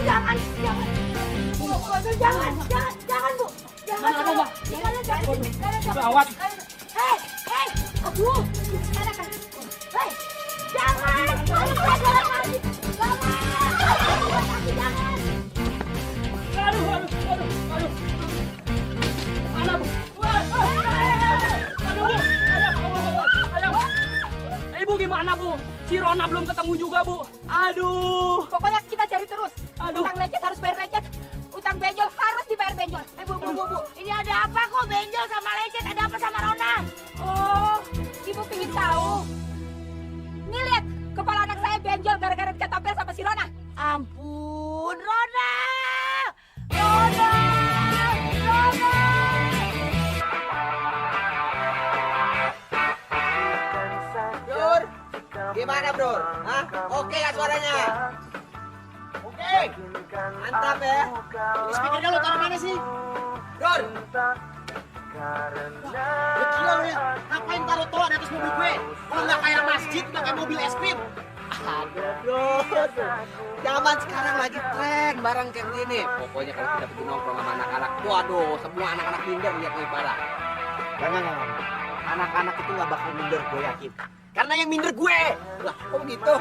jangan. Bu, jangan, Bu. Jangan, Bu. Jangan. Gawat. Hei, aduh. Hei, jangan. Jangan. Ibu gimana, Bu? Si Rona belum ketemu juga, Bu. Aduh. Pokoknya kita cari terus. Aduh. Utang lecet harus bayar lecet. Utang benjol harus dibayar benjol. Bu. Ini ada apa kok benjol sama lecet? Ada apa sama Rona? Oh, Ibu pingin tahu. Nih lihat, kepala anak saya benjol gara-gara diketampel sama si Rona. Ampun, Rona! Rona! Rona! Bro, gimana bro? Hah? Oke gak suaranya? Oke, mantap ya. Ini speakernya lo taruh mana sih? Bro, gila lo ya, ngapain taruh toa di atas mobil gue? Kalau nggak kayak masjid, udah kayak mobil es krim. Aduh bro, zaman sekarang lagi tren barang kayak gini. Pokoknya kalau kita pergi nongkrong sama anak-anak, waduh, semua anak-anak minder lihat nih pada. Jangan. Anak-anak itu nggak bakal minder, gue yakin. Karena yang minder gue. Lah, kok gitu?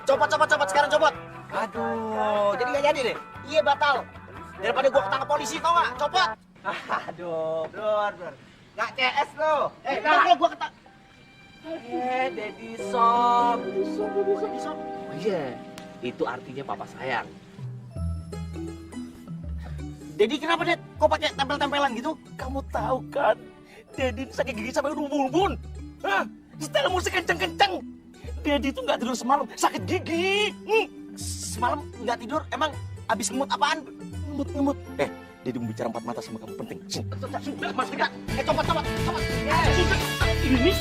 Copot sekarang copot. Aduh, jadi nggak jadi deh. Iya batal. Daripada gue ketangkep polisi tau nggak? Copot. Aduh, bro. Nggak CS lo. Kalau gue ketangkep. Daddy Sob. Oh iya, itu artinya papa sayang. Daddy kenapa, Dad? Kok pakai tempel-tempelan gitu? Kamu tahu kan, Daddy sakit gigi sampai ubun-ubun. Hah? Setelah musik kenceng-kenceng. Daddy itu nggak tidur semalam, sakit gigi. Semalam nggak tidur, emang abis ngemut apaan? Ngemut. Daddy mau bicara empat mata sama kamu penting. Sini. Mas kita. Copot. Ini.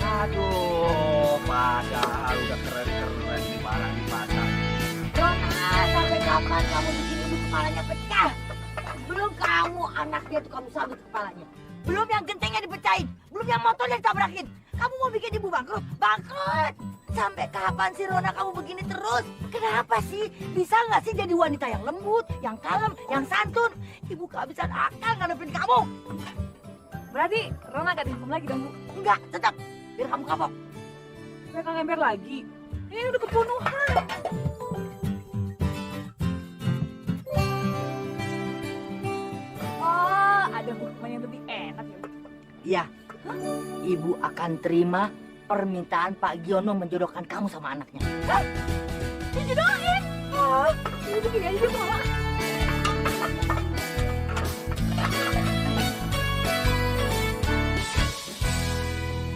Aduh, padahal udah keren-keren nih barang di pasar. Rona, sampai kapan kamu bikin ibu kepalanya pecah? Belum kamu anaknya tuh kamu sabit kepalanya. Belum yang gentengnya dipecahin. Belum yang motornya ditabrakin. Kamu mau bikin ibu bangkrut? Bangkrut! Sampai kapan sih Rona kamu begini terus? Kenapa sih? Bisa nggak sih jadi wanita yang lembut, yang kalem, yang santun? Ibu kehabisan akal ngadepin kamu. Berarti Rona gak dihukum lagi dong, Bu? Enggak, tetap. Biar kamu kapok. Mereka ngemper lagi. Ini udah kebunuhan. Oh, ada hukuman yang lebih enak ya, Bu? Iya. Ibu akan terima permintaan Pak Giono menjodohkan kamu sama anaknya. Dijodohin? Oh, itu gini aja, Mama.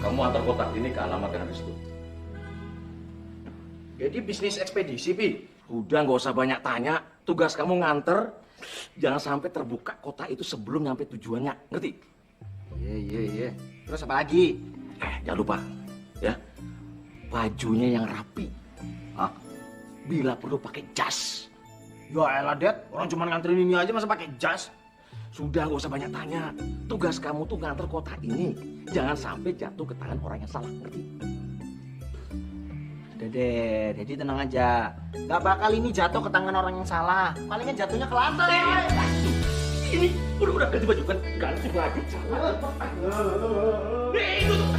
Kamu antar kotak ini ke alamat yang habis itu. Jadi bisnis ekspedisi, Pi? Udah nggak usah banyak tanya. Tugas kamu nganter. Jangan sampai terbuka kotak itu sebelum nyampe tujuannya. Ngerti? Iya. Terus apa lagi? Jangan lupa. Ya. Bajunya yang rapi. Hah? Bila perlu pakai jas. Ya elah, Dad. Orang cuma nganterin ini aja masa pakai jas? Sudah nggak usah banyak tanya. Tugas kamu tuh nganter kotak ini. Jangan sampai jatuh ke tangan orang yang salah. Ngerti? Udah deh, jadi tenang aja. Gak bakal ini jatuh ke tangan orang yang salah. Palingnya jatuhnya ke lantai. Ini udah ganti baju kan? Ganti baju. Salah. Itu tuh.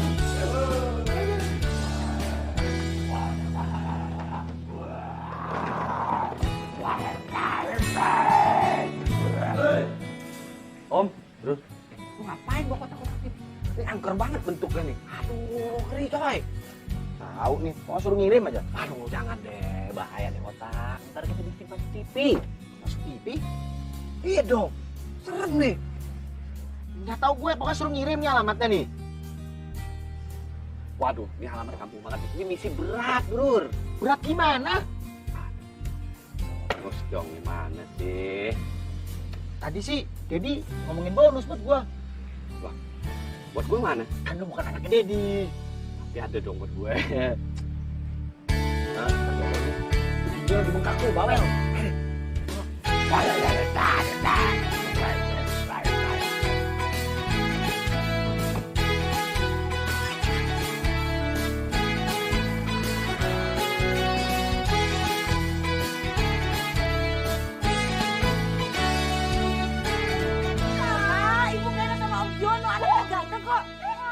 Om, bro. Lu ngapain bawa kotak-kotak ini? Ini angker banget bentuknya nih. Aduh, ngeri coy. Tahu nih, mau suruh ngirim aja. Aduh, jangan deh. Bahaya nih kotak. Ntar kita disimpan di TV. Masuk TV? Iya dong. Serem nih. Nggak tahu gue, pokoknya suruh ngirim nih alamatnya nih. Waduh, ini halaman kampung banget. Ini misi berat, Bro. Berat gimana? Terus dong, gimana sih? Tadi sih, Dedi ngomongin bonus buat gue. Wah, buat gue mana? Kan lu bukan anaknya Dedi. Tapi ada dong buat gue. Hah? Dia di bengkak tuh, bawel.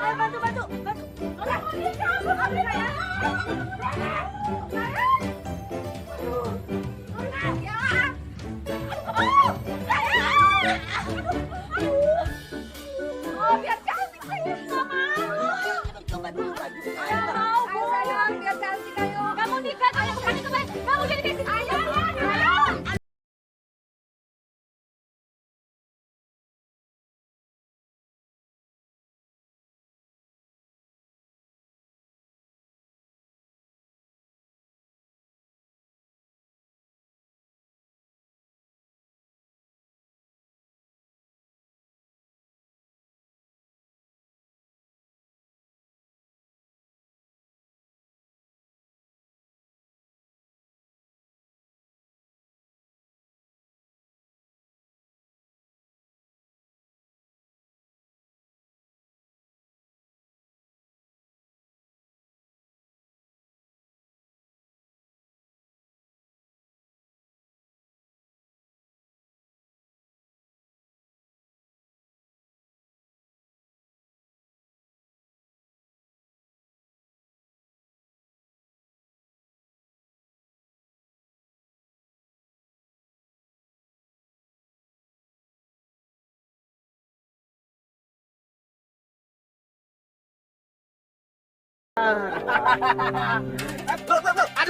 Ayo bantu, bantu, bantu. Lola, ambil saya. Oh, biar cantik saya nggak mau. Coba dulu baju. Ayo mau, Bu. Ayo sayang, biar cantik ayo. Kamu nikah, ayo kemana kemana? Kamu jadi kayak sini. Ayo, ayo.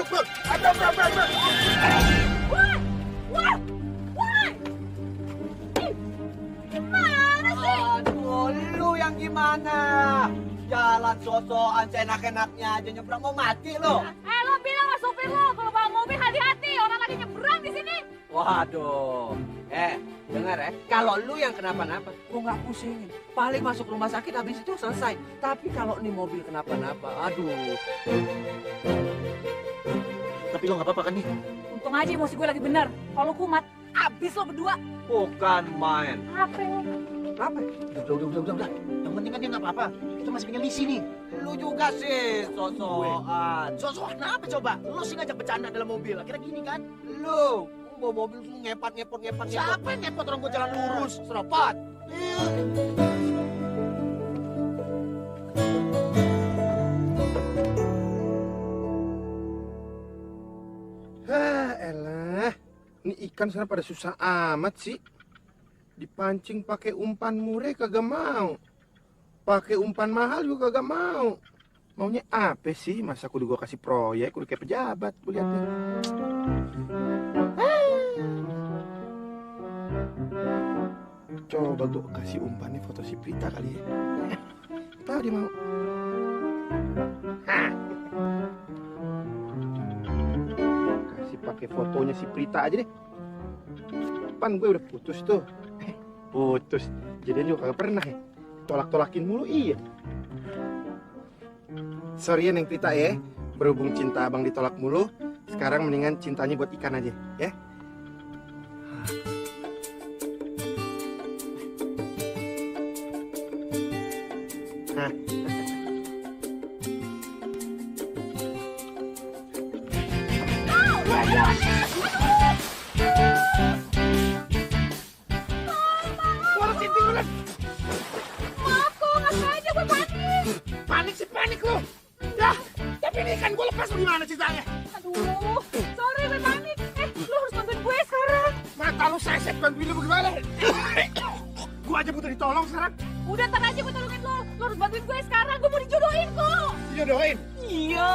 Bro, aduh bro, bro. Wah, wah, wah. Ih, gimana sih? Aduh, lu yang gimana? Jalan sosokan seenak-enaknya aja nyebrang mau mati lo. Lo bilang sama supir lo kalau bawa mobil hati-hati, orang lagi nyebrang di sini. Waduh, dengar ya, kalau lu yang kenapa-napa, gua nggak pusingin. Paling masuk rumah sakit habis itu selesai. Tapi kalau nih mobil kenapa-napa, aduh. Tapi lo nggak apa-apa kan nih? Untung aja emosi gue lagi bener. Kalau kumat, abis lo berdua. Bukan main. Apa? Apa? Udah. Yang penting kan dia nggak apa-apa. Kita masih punya misi nih. Lu juga sih, sosokan. Sosokan apa coba? Lo sih ngajak bercanda dalam mobil. Akhirnya gini kan? Lu bawa mobil lu ngepot. Siapa yang ngepot orang gue jalan lurus? Serapot. Elah, ini ikan sana pada susah amat sih. Dipancing pakai umpan murah kagak mau. Pakai umpan mahal juga kagak mau. Maunya apa sih? Masa kudu gua kasih proyek, kudu kayak pejabat, gua liatnya. Coba gua kasih umpannya foto si Prita kali ya. Tahu dia mau. Kasih pakai fotonya si Prita aja deh. Pan gue udah putus tuh. Putus. Jadinya juga kagak pernah ya. Tolak-tolakin mulu iya. Sorry ya Neng Prita ya. Berhubung cinta abang ditolak mulu, sekarang mendingan cintanya buat ikan aja ya. Nah. Maaf kok, nggak sengaja gue panik. Panik lo. Dah, tapi ini ikan gue lepas lo gimana ceritanya? Aduh, sorry gue panik. Lo harus bantuin gue sekarang. Mata lo sesek bantuin lo bagaimana? Gue aja butuh ditolong sekarang. Udah ntar aja gue tolongin lo. Lo harus bantuin gue sekarang. Gue mau dijodohin kok. Dijodohin. Iya.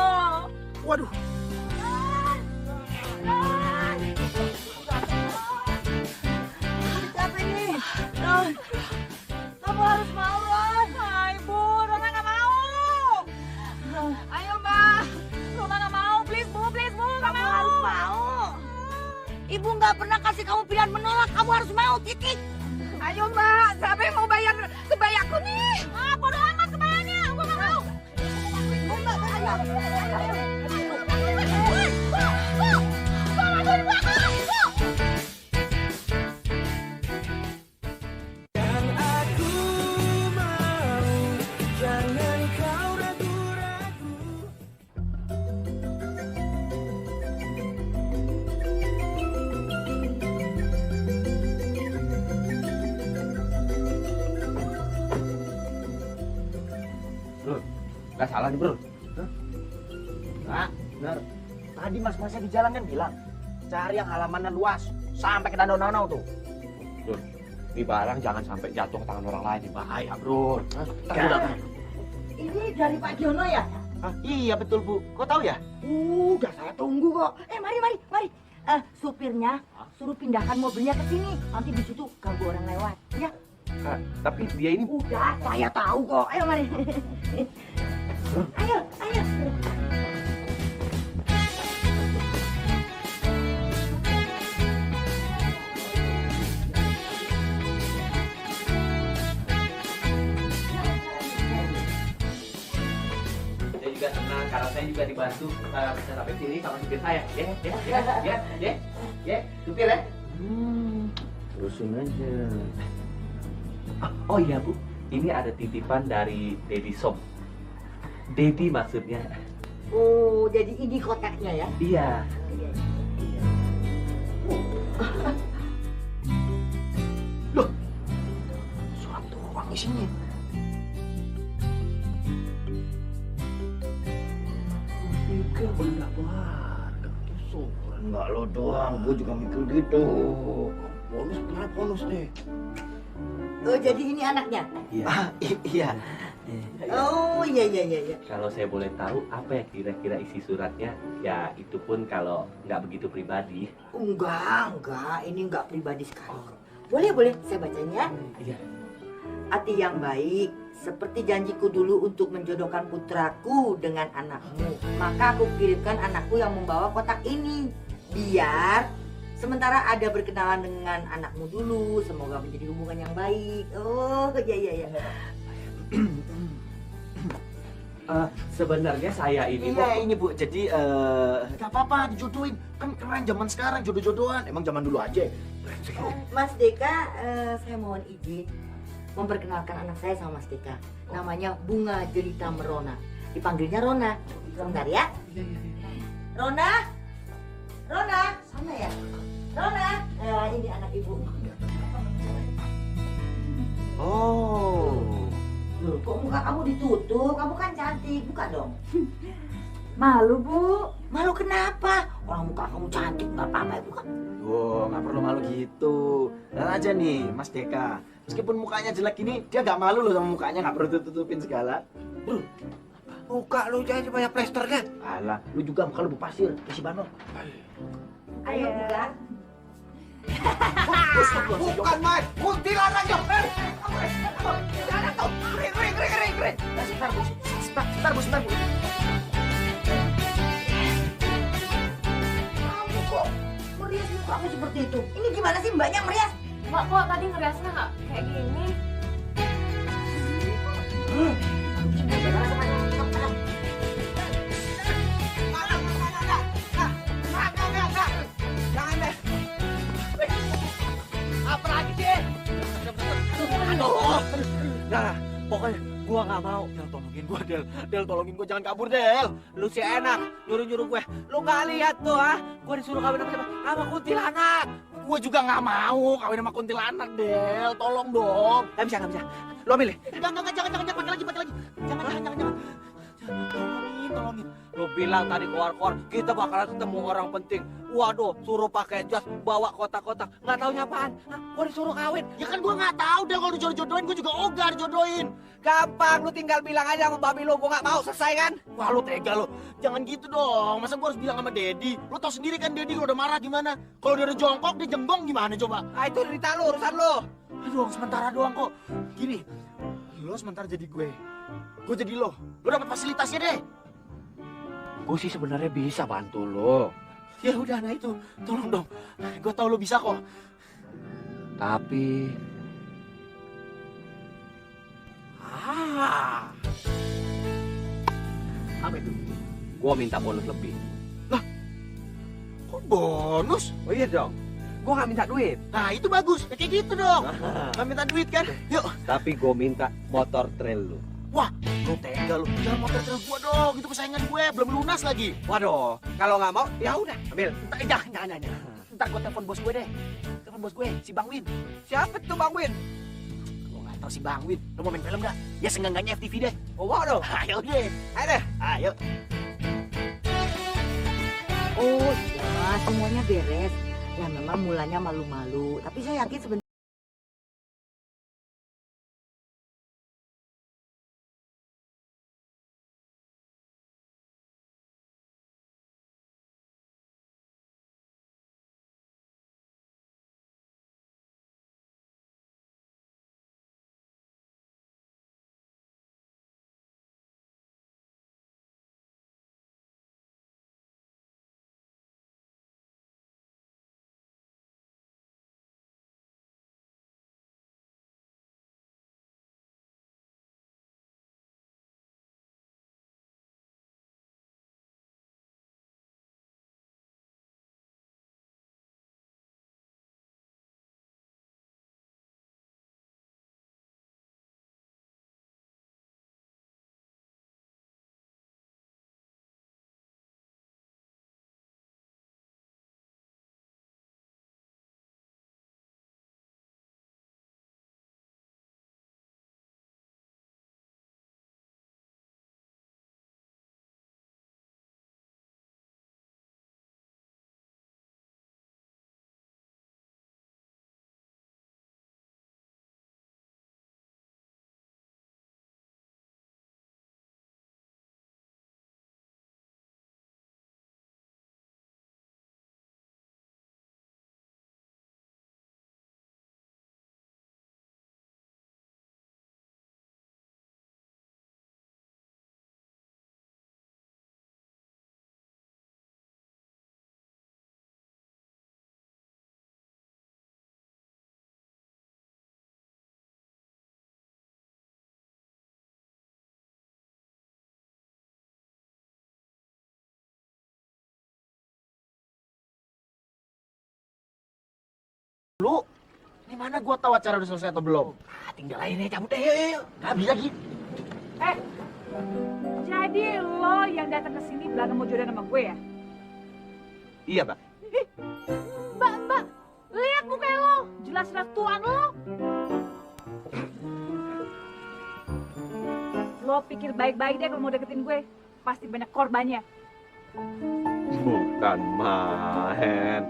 Waduh. Siapa ini? Ron, kamu harus mau, Ron. Hai, Bu. Rona nggak mau. Ayo, Mbak. Rona nggak mau. Please, Bu. Please, Bu. Nggak Kamu mau. harus mau. Ibu nggak pernah kasih kamu pilihan menolak. Kamu harus mau, titik. Ayo, Mbak. Siapa yang mau bayar kebayaku nih? Ah, bodo amat kebayanya. Gue nggak mau. Bu, nggak, ayo. Nggak salah nih bro. Nah, bener. Tadi mas-masnya di jalan kan bilang cari yang halamannya luas sampai ke danau-danau tuh. Bro, ini barang jangan sampai jatuh ke tangan orang lain, nih bahaya bro. Ini dari Pak Jono ya? Iya betul bu, kok tahu ya? Udah saya tunggu kok. Mari. Supirnya suruh pindahkan mobilnya ke sini. Nanti di situ ganggu orang lewat. Ya. Tapi dia ini Udah, saya tahu kok. Ayo mari. Ayo. saya juga senang karena saya juga dibantu bisa sampai sini sama supir saya. Ya, supir ya. Terusin aja. Oh iya Bu, ini ada titipan dari Dedi Sob. Dedi maksudnya. Oh, jadi ini kotaknya ya? Iya. Suatu uang isinya. Mikir banyak warga tusuk. Enggak lo doang, gue juga mikir gitu. Bonus berapa bonus deh? Oh, jadi ini anaknya? Iya. Oh, iya. Kalau saya boleh tahu apa ya kira-kira isi suratnya? Ya itu pun kalau nggak begitu pribadi. Enggak. Ini enggak pribadi sekali kok. Boleh, saya bacain ya. Iya. Hati yang baik, seperti janjiku dulu untuk menjodohkan putraku dengan anakmu. Maka aku kirimkan anakku yang membawa kotak ini. Biar sementara ada berkenalan dengan anakmu dulu. Semoga menjadi hubungan yang baik. Oh, iya. Sebenarnya saya ini Iya ini bu, jadi gak apa-apa dijodohin. Kan keren zaman sekarang jodoh-jodohan. Emang zaman dulu aja. Mas Deka, saya mohon izin memperkenalkan anak saya sama Mas Deka. Namanya Bunga Jelita Merona. Dipanggilnya Rona. Sebentar ya. Rona, sana ya. Rona, ini anak ibu. Oh. Loh, kok muka kamu ditutup? Kamu kan cantik, buka dong. Malu Bu. Malu kenapa? Orang muka kamu cantik, nggak apa-apa ya buka. Wow, nggak perlu malu gitu. Dan aja nih, Mas Deka. Meskipun mukanya jelek ini, dia nggak malu loh sama mukanya, nggak perlu tutupin segala. Muka lu jangan banyak plester kan? Alah, lu juga muka lu berpasir, isi banok. Ayo buka. Bukan, Mas. Kuntilanak ya. Jangan tau, kering. Sebentar, Bu. Kamu kok merias mukamu seperti itu? Ini gimana sih mbaknya merias? Mbak kok tadi ngeriasnya nggak kayak gini? Jangan deh. Apa lagi sih? Aduh. Nah, pokoknya gua nggak mau. Del tolongin gua, Del tolongin gua, jangan kabur, Del. Lu sih enak nyuruh gue. Lu nggak lihat tuh, gua disuruh kawin sama siapa? Sama kuntilanak. Gua juga nggak mau kawin sama kuntilanak, Del. Tolong dong. Nggak bisa. Lu ambil. Jangan, pakai lagi. Jangan. Tolongin. Lu bilang tadi keluar kita bakalan ketemu orang penting. Waduh, suruh pakai jas, bawa kotak-kotak. Nggak taunya apaan? Gua disuruh kawin. Ya kan gua nggak tahu deh, kalau dijodohin gua juga ogah dijodohin. Gampang, lu tinggal bilang aja sama babi lu, gua nggak mau, selesai kan? Wah, lu tega lu. Jangan gitu dong. Masa gua harus bilang sama Dedi? Lu tau sendiri kan Dedi udah marah gimana? Kalau dia udah jongkok, dia jenggong gimana coba? Ah, itu cerita lu, urusan lu. Aduh, sementara doang kok. Gini, lu sementara jadi gue jadi lo dapat fasilitasnya deh. Gue sih sebenarnya bisa bantu lo. Ya udah, nah itu, tolong dong. Gue tahu lo bisa kok. Tapi apa itu? Gua minta bonus lebih. Kok bonus? Oh iya dong. Gua nggak minta duit. Nah itu bagus, ya, kayak gitu dong. Nggak minta duit kan? Yuk. Tapi gua minta motor trail lu. Wah, lo tega lo. Jangan motor trail gue dong. Itu persaingan gue, belum lunas lagi. Waduh, kalau nggak mau ya udah ambil. Jangan. Ntar gue telepon bos gue deh. Telepon bos gue, si Bang Win. Siapa tuh Bang Win? Gue nggak tahu si Bang Win. Lo mau main film nggak? Ya seenggaknya FTV deh. Oh, mau dong. Ayo deh. Ayo deh. Ayo. Oh iya, semuanya beres. Ya memang mulanya malu-malu, tapi saya yakin sebentar. Lu, ini mana gua tahu acara udah selesai atau belum? Tinggal lainnya cabut deh, yuk. Habis lagi. Jadi lo yang datang ke sini bilang mau jodoh sama gue ya? Iya, Mbak. Mbak, lihat muka lo, jelas-jelas tuan lo. Lo pikir baik-baik deh kalau mau deketin gue, pasti banyak korbannya. Bukan main.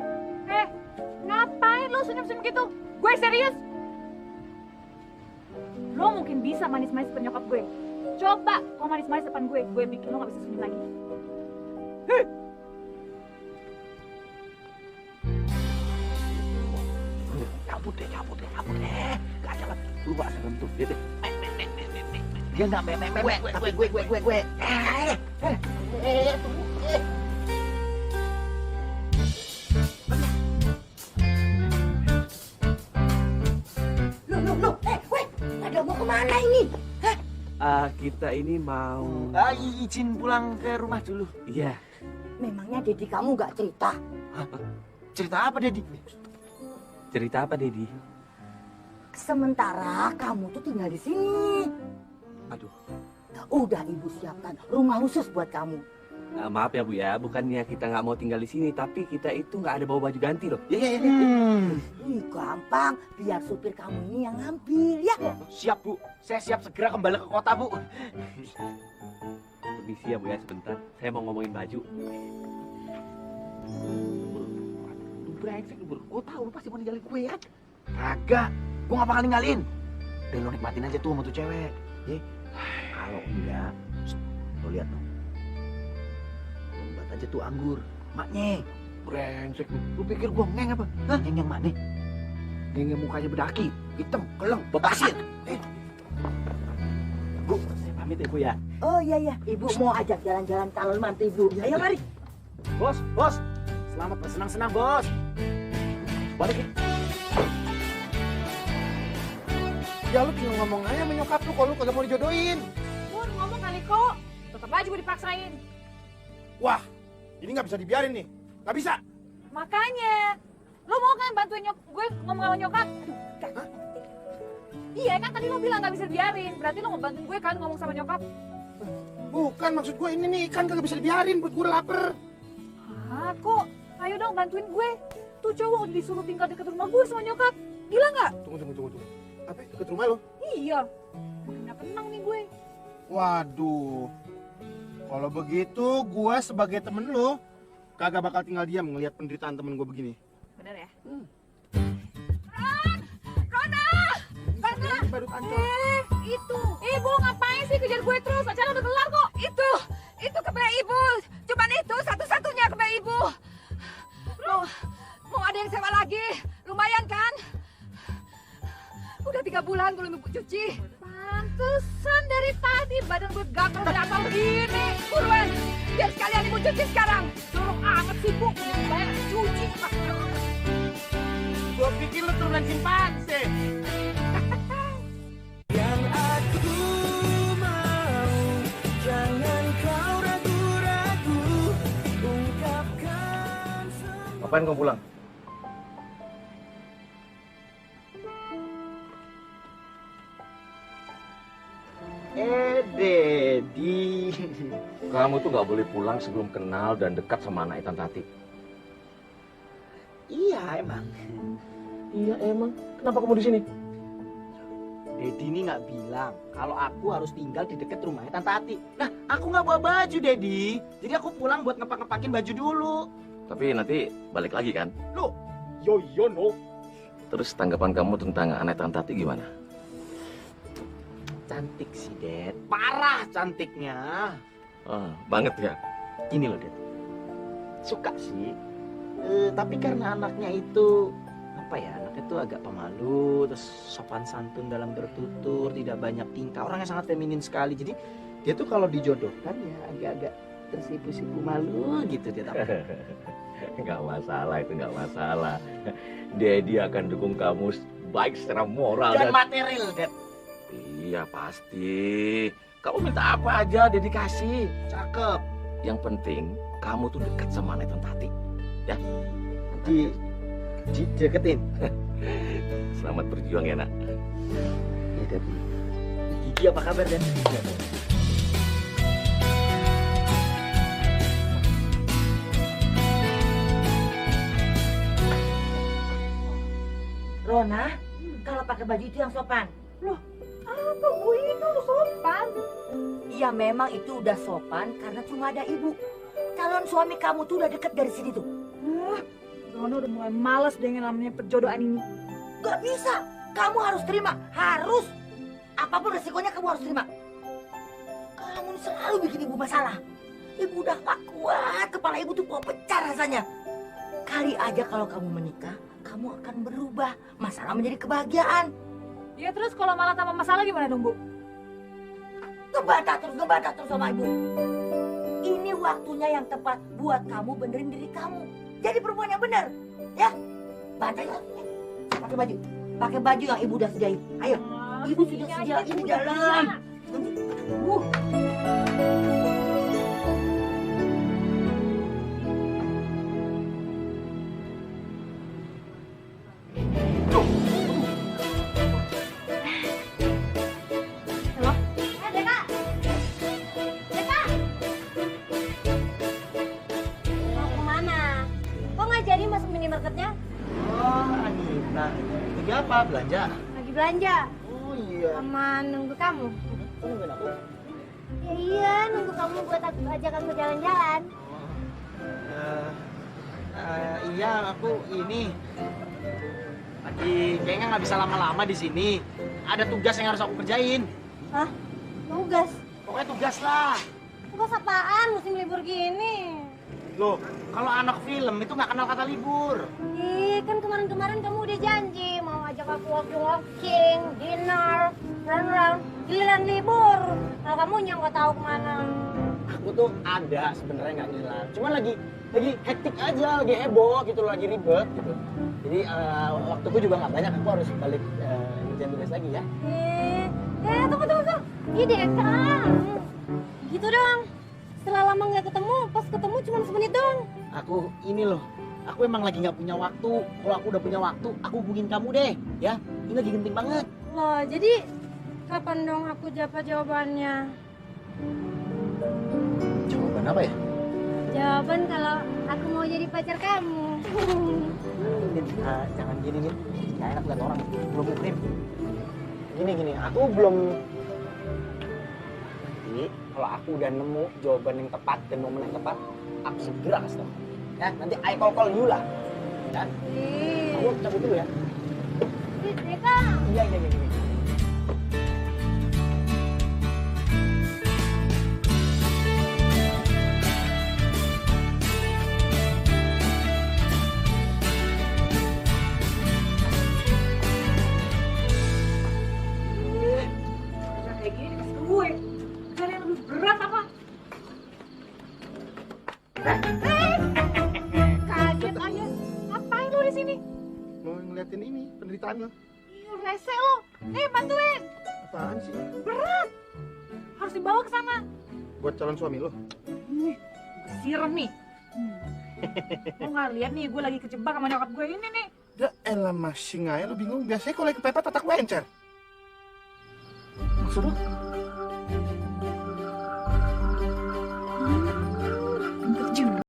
Ngapain lo senyum-senyum gitu? Gue serius. Lo mungkin bisa manis-manis depan nyokap gue. Coba kau manis-manis depan gue bikin lo gak bisa senyum lagi. Cabut deh. Gak jalan. Lu gak sentuh. Dia deh. Dia gak mewek, tapi gue. Loh, weh, ada mau kemana ini? Kita ini mau... Izin pulang ke rumah dulu. Iya. Memangnya Dedi kamu gak cerita? Cerita apa, Dedi? Cerita apa, Dedi? Sementara kamu tuh tinggal di sini. Aduh. Udah ibu siapkan rumah khusus buat kamu. Maaf ya, Bu ya. Bukannya kita nggak mau tinggal di sini, tapi kita itu nggak ada bawa baju ganti loh. Iya. Gampang, biar supir kamu ini yang ngambil ya. Siap, Bu. Saya siap segera kembali ke kota, Bu. Permisi ya, Bu ya, sebentar. Saya mau ngomongin baju. Lu brengsek, lu. Gue tahu lu pasti mau ninggalin gue ya. Kagak. Gue gak bakal ninggalin. Dan lo nikmatin aja tuh sama tuh cewek. Ya. Kalau enggak, lo lihat dong. Lo buat aja tuh anggur. Maknya. Brengsek lu. Lu pikir gue ngeng apa? Hah? Ngeng yang mana? Ngeng yang mukanya bedaki. Hitam, keleng, bebasir. Bu, saya pamit ya, Bu ya. Oh iya, ibu mau ajak jalan-jalan calon mantu ibu. Ayo mari. Bos. Selamat bersenang-senang, bos. Balik. Ya lu tinggal ngomong aja sama nyokap lu kalau lu kagak mau dijodohin. Mun ngomong kali kok, tetap aja gue dipaksain. Wah, ini nggak bisa dibiarin nih. Nggak bisa. Makanya, lo mau kan bantuin gue ngomong sama nyokap? Aduh, iya kan tadi lo bilang gak bisa dibiarin, berarti lo mau bantuin gue kan ngomong sama nyokap? Bukan, maksud gue ini nih, ikan kagak bisa dibiarin, buat gue lapar. Ah kok, ayo dong bantuin gue. Tuh cowok udah disuruh tinggal dekat rumah gue sama nyokap, gila nggak? Tunggu. Apa? Deket rumah lo? Iya. Makin tenang nih gue. Waduh. Kalau begitu, gua sebagai temen lo kagak bakal tinggal diam ngelihat penderitaan temen gua begini. Bener ya? Baru ancol. Itu. Ibu ngapain sih kejar gue terus? Acara udah kelar kok. Itu kebaya ibu. Cuman itu satu-satunya kebaya ibu. Mau ada yang sewa lagi? Lumayan kan? Udah 3 bulan belum ibu cuci. Pantesan dari tadi badan gue gatal-gatal gini. Buruan, biar sekalian ibu cuci sekarang. Jorok amat sih bu. Banyak cuci. Gua pikir lo turunan simpanse. Ngapain kamu pulang? Dedi. Kamu tuh nggak boleh pulang sebelum kenal dan dekat sama anak Tante Tati. Iya emang. Iya emang. Kenapa kamu di sini? Dedi ini nggak bilang kalau aku harus tinggal di dekat rumahnya Tante Ati. Nah, aku nggak bawa baju, Dedi. Jadi aku pulang buat ngepak-ngepakin baju dulu. Tapi nanti balik lagi kan? Loh, yo no. Terus tanggapan kamu tentang anak Tante Tati gimana? Cantik sih, Ded. Parah cantiknya. Banget ya. Gini loh, Ded. Suka sih. Tapi karena anaknya itu anaknya itu agak pemalu, terus sopan santun dalam bertutur, tidak banyak tingkah, orangnya sangat feminin sekali. Jadi dia tuh kalau dijodohkan ya agak-agak tersipu-sipu malu gitu dia. Nggak masalah, itu nggak masalah. Dedi akan dukung kamu baik secara moral dan material, Ded. Iya pasti. Kamu minta apa aja Dedi kasih. Cakep. Yang penting kamu tuh dekat sama anak Tante Tati. Ya. Deketin. Selamat berjuang ya nak. Iya, Ded. Gigi apa kabar, Ded? Rona, kalau pakai baju itu yang sopan. Loh, apa gue ini tuh sopan? Ya memang itu udah sopan karena cuma ada ibu. Calon suami kamu tuh udah deket dari sini tuh. Rono udah mulai males dengan namanya perjodohan ini. Gak bisa, kamu harus terima, harus. Apapun resikonya kamu harus terima. Kamu selalu bikin ibu masalah. Ibu udah gak kuat, kepala ibu tuh mau pecah rasanya. Kali aja kalau kamu menikah, kamu akan berubah. Masalah menjadi kebahagiaan. Ya terus kalau malah tambah masalah gimana dong, Bu? Ngebantah terus sama ibu. Ini waktunya yang tepat buat kamu benerin diri kamu. Jadi perempuan yang benar, ya. Bantai ya. Pakai baju yang ibu udah sediain. Ayo, ibu sudah sediain di dalam. Minimarketnya? Oh, Anita. Lagi apa? Belanja? Lagi belanja. Oh iya. Sama nunggu kamu. Kok nungguin aku? Ya iya, nunggu kamu buat aku ajak aku jalan-jalan. Iya, aku ini lagi kayaknya nggak bisa lama-lama di sini. Ada tugas yang harus aku kerjain. Hah? Tugas? Pokoknya tugas lah. Tugas apaan musim libur gini? Loh, kalau anak film itu nggak kenal kata libur. Ih, kan kemarin-kemarin kamu udah janji mau ajak aku walking, dinner, run-run, giliran libur. Kalau kamu nggak tahu kemana. Aku tuh ada sebenarnya nggak ngilang. Cuma lagi hektik aja, lagi heboh gitu, lagi ribet gitu. Jadi waktuku juga nggak banyak. Aku harus balik ngerjain tugas lagi ya. Tunggu. Ide kan. Gitu dong. Setelah lama nggak ketemu, pas ketemu cuma semenit doang. Aku ini loh, aku emang lagi nggak punya waktu. Kalau aku udah punya waktu, aku hubungin kamu deh, ya. Ini lagi genting banget. Loh, jadi kapan dong aku dapat jawabannya? Jawaban apa ya? Jawaban kalau aku mau jadi pacar kamu. Jangan gini nih, nggak enak lihat orang belum muhrim. Gini, aku belum. Nanti kalau aku udah nemu jawaban yang tepat dan momen yang tepat, aku segera kasih tau. Ya, nanti I call you lah. Ya. Aku cabut dulu ya. Deka. Iya. Kayak gini dikasih ke gue. Cari yang lebih berat apa? Kaget aja. Ngapain lo di sini? Mau ngeliatin ini, penderitaan lo. Ih, rese lo. Bantuin. Apaan sih? Berat. Harus dibawa ke sana. Buat calon suami lo? Gue siram nih. Lo nggak lihat nih, gue lagi kejebak sama nyokap gue ini nih. Dah elah masing aja lo bingung. Biasanya kalau lagi kepepet otak lo encer. Maksud lu? Pinter juga.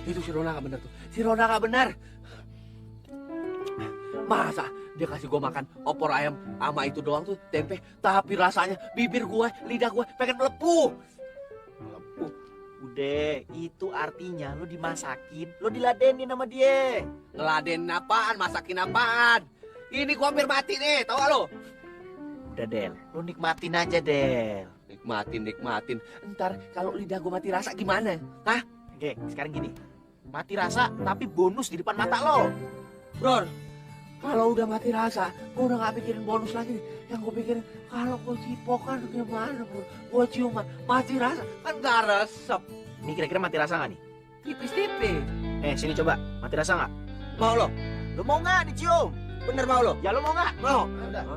Itu si Rona nggak benar tuh. Si Rona nggak benar. Masa dia kasih gue makan opor ayam sama itu doang tuh tempe, tapi rasanya bibir gue, lidah gue pengen melepuh. Udah, itu artinya lo dimasakin, lo diladenin sama dia. Ngeladenin apaan, masakin apaan? Ini gua hampir mati nih, tau gak lo? Udah Del, lo nikmatin aja Del. Nikmatin. Ntar kalau lidah gua mati rasa gimana? Hah? Oke, sekarang gini. Mati rasa tapi bonus di depan mata lo. Bro, kalau udah mati rasa, gua udah gak pikirin bonus lagi. Yang gua pikirin, kalau gua cipokan gimana bro? Gua ciuman, mati rasa, kan gak resep. Ini kira-kira mati rasa gak nih? Tipis-tipis. Sini coba, mati rasa gak? Mau lo? Lo mau gak dicium? Bener mau lo? Ya lo mau gak? Mau. Udah.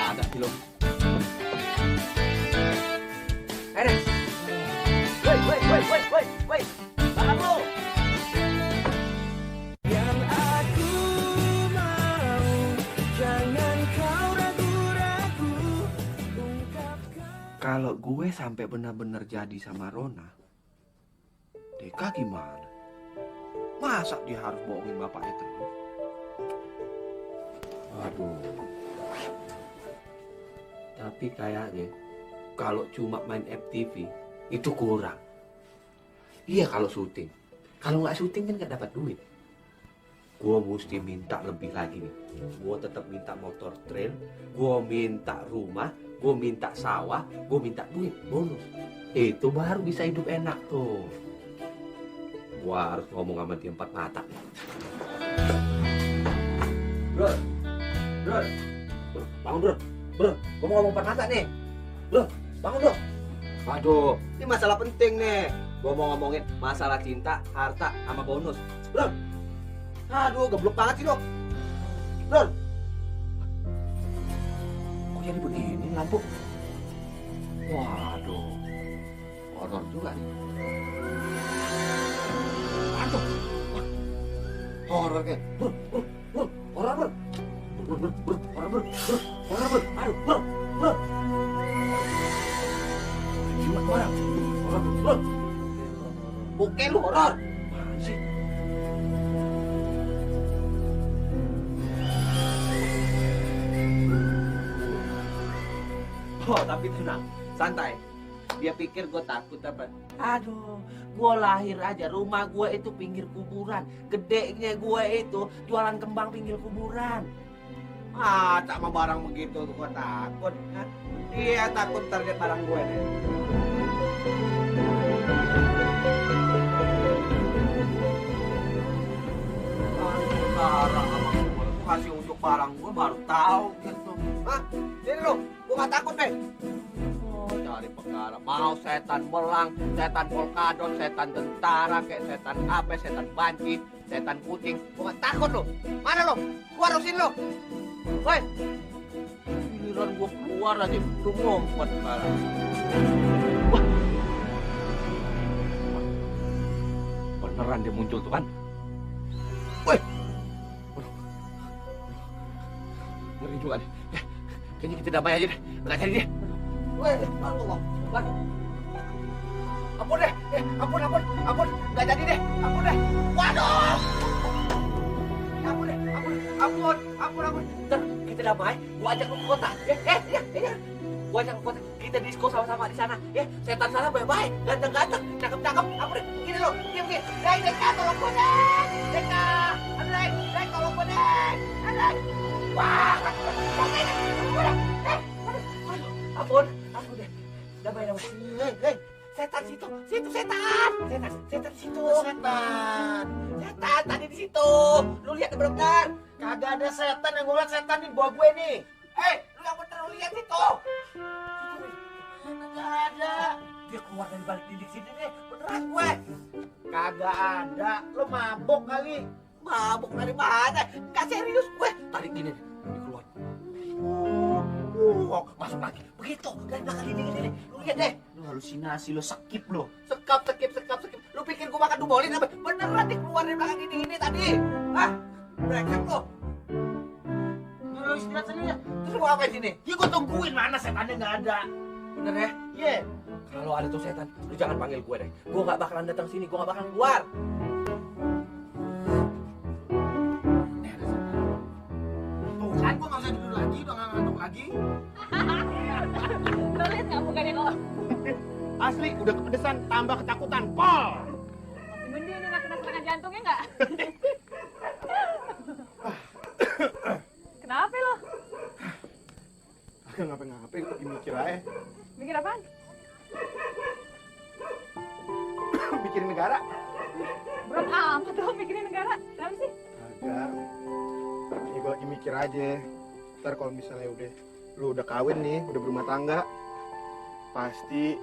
Ada sih lo. Ada. Woi. Tahan lo. Yang aku mau, jangan kau ragu-ragu ungkapkan. Kalau gue sampai benar-benar jadi sama Rona, Deka gimana? Masa dia harus bohongin bapaknya terus? Waduh. Tapi kayaknya kalau cuma main FTV itu kurang. Iya kalau syuting. Kalau nggak syuting kan nggak dapat duit. Gue mesti minta lebih lagi nih. Gue tetap minta motor trail, gue minta rumah, gue minta sawah, gue minta duit bonus. Itu baru bisa hidup enak tuh. Gue harus ngomong sama dia 4 mata. Bro, bangun bro, gue mau ngomong 4 mata nih. Bro, bangun bro. Waduh, ini masalah penting nih. Gue mau ngomongin masalah cinta, harta, sama bonus. Bro, aduh, geblok banget sih lo. Bro, kok jadi begini lampu? Waduh, horor juga nih. Aduh, horor kayak. Bro, horor bro. Horor bro. Aduh, bro. Jimat orang. Horor bro. Oke lu horor. Mana sih? Oh, tapi tenang, santai. Dia pikir gue takut apa? Aduh, gue lahir aja, rumah gue itu pinggir kuburan. Gedenya gue itu jualan kembang pinggir kuburan. Ah, tak mau barang begitu tuh gue takut. Kan? Iya, takut target barang gue nih. Barang sama gue, kasih untuk barang gue baru tahu gitu. Hah? Sini lu, gue gak takut deh. Oh, cari perkara. Mau setan belang, setan polkadot, setan tentara, kayak setan apa, setan banci, setan kucing. Gue gak takut lu. Mana lu? Keluar dari sini lu. Woi. Giliran gue keluar aja, lu ngumpet sekarang. Wah. Beneran dia muncul tuh kan? Woi. Ngeri juga nih. Kayaknya kita damai aja deh. Nggak cari dia. Woi, Allah. Ampun deh. Ampun. Nggak jadi deh. Ampun deh. Waduh. Ampun. Ntar kita damai. Gua ajak lu ke kota. Ya. Gua ajak ke kota. Kita disco sama-sama di sana. Ya, setan sana baik-baik. Ganteng-ganteng. Cakep-cakep. Ampun deh. Gini lo. Gini. Dek, tolong gua dek. Dek, tolong gua dek. Wah, ampun deh, damai. Hei, setan situ setan. Setan situ. Setan tadi di situ. Lu lihat benar. Kagak ada setan yang ngeliat setan di bawah gue nih. Lu yang bener lu lihat itu. Kagak ada. Dia keluar dari balik dinding sini nih, beneran gue. Kagak ada. Lu mabok kali. Mabuk dari mana? Enggak serius gue. Tarik gini, ini keluar. Masuk lagi. Begitu, dari belakang ini. Lu lihat deh. Lu halusinasi, lu skip lu. Sekap. Lu pikir gue makan dubolin apa? Beneran dia keluar dari belakang ini tadi. Hah? Brengsek lu. Lu istirahat sini ya. Terus lu ngapain sini? Ya gue tungguin, mana setannya nggak ada. Bener ya? Iya. Kalau ada tuh setan, lu jangan panggil gue deh. Gue nggak bakalan datang sini, gue nggak bakalan keluar. Kan gue gak usah duduk lagi, udah gak ngantuk lagi. Lo liat gak mukanya kok? Asli, udah kepedesan, tambah ketakutan. Pol! Masih mending lu gak kena serangan jantungnya gak? Kenapa lo? Agak ngapain-ngapain, lagi mikir aja. Mikir apaan? Mikirin negara. Berat amat lo mikirin negara. Kenapa sih? Agak. Ini gue lagi mikir aja. Ntar kalau misalnya lu udah kawin nih, udah berumah tangga, pasti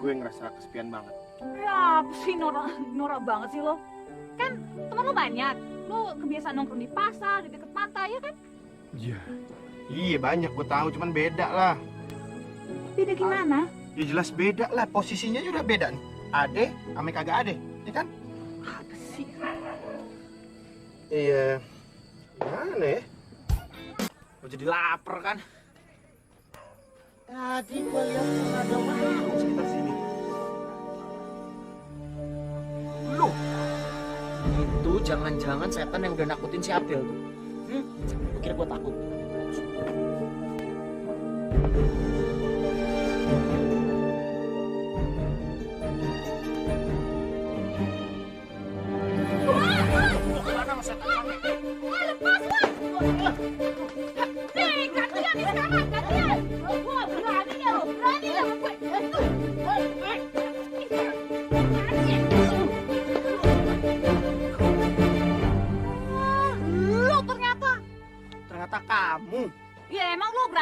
gue ngerasa kesepian banget. Ya apa sih norak banget sih lo. Kan teman lo banyak. Lo kebiasaan nongkrong di pasar, di deket pantai ya kan? Iya banyak gue tahu, cuman beda lah. Beda gimana? Ya jelas beda lah, posisinya udah beda nih. Ade ame kagak ade, ya kan? Apa sih? Iya. Gimana ya? Gue jadi lapar kan. Tadi gue lihat ada makhluk sekitar sini. Lu itu jangan-jangan setan yang udah nakutin si April tuh. Lu kira gue takut?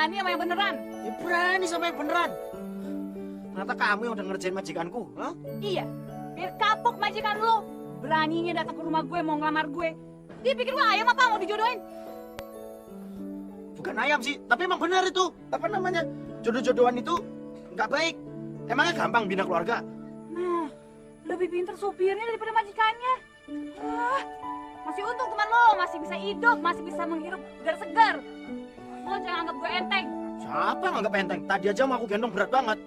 berani sama yang beneran. Ya berani sama yang beneran. Ternyata kamu yang udah ngerjain majikanku, hah? Iya, biar kapok majikan lu. Beraninya datang ke rumah gue mau ngelamar gue. Dia pikir gue ayam apa mau dijodohin? Bukan ayam sih, tapi emang benar itu. Apa namanya? Jodoh-jodohan itu nggak baik. Emangnya gampang bina keluarga? Nah, lebih pintar supirnya daripada majikannya. Ah, masih untung teman lo masih bisa hidup, masih bisa menghirup udara segar. Lo jangan anggap gue enteng. Siapa yang nggak enteng? Tadi aja mau aku gendong berat banget.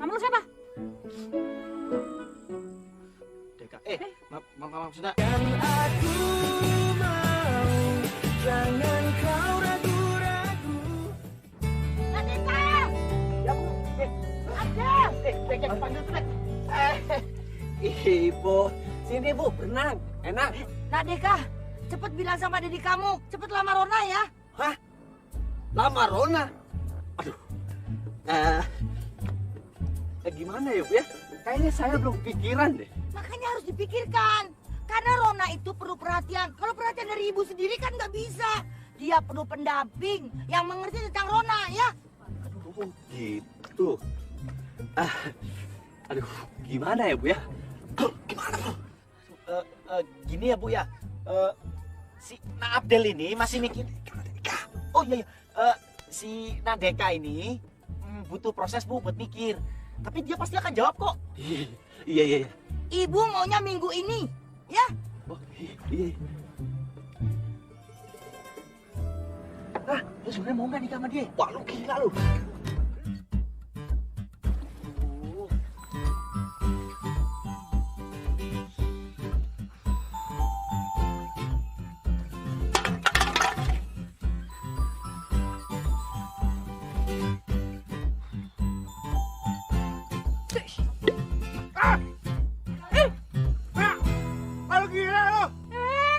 Nama lu siapa? Deka, maksudnya Aku mau, jangan kau ragu-ragu. Nadeka! ya Bu. Ada! Deka panggil tuh, Dek. Ibu, sini Bu, berenang. Enak. Nadeka, cepet bilang sama Dedi kamu, cepet lamar Rona ya. Hah? Lamar Rona? Aduh. Gimana ya Bu ya? Kayaknya saya belum pikiran deh. Makanya harus dipikirkan. Karena Rona itu perlu perhatian. Kalau perhatian dari ibu sendiri kan nggak bisa. Dia perlu pendamping yang mengerti tentang Rona ya. Aduh, gitu. Aduh, gimana ya Bu ya? Gimana Bu? Gini ya Bu ya. Si Abdel ini masih mikir. Oh iya, si Nadeka ini butuh proses Bu buat mikir. Tapi dia pasti akan jawab kok. Iya. Ibu maunya minggu ini ya. Oh, iya. Hah, lu sebenarnya mau nggak nikah sama dia? Wah, lu gila lu.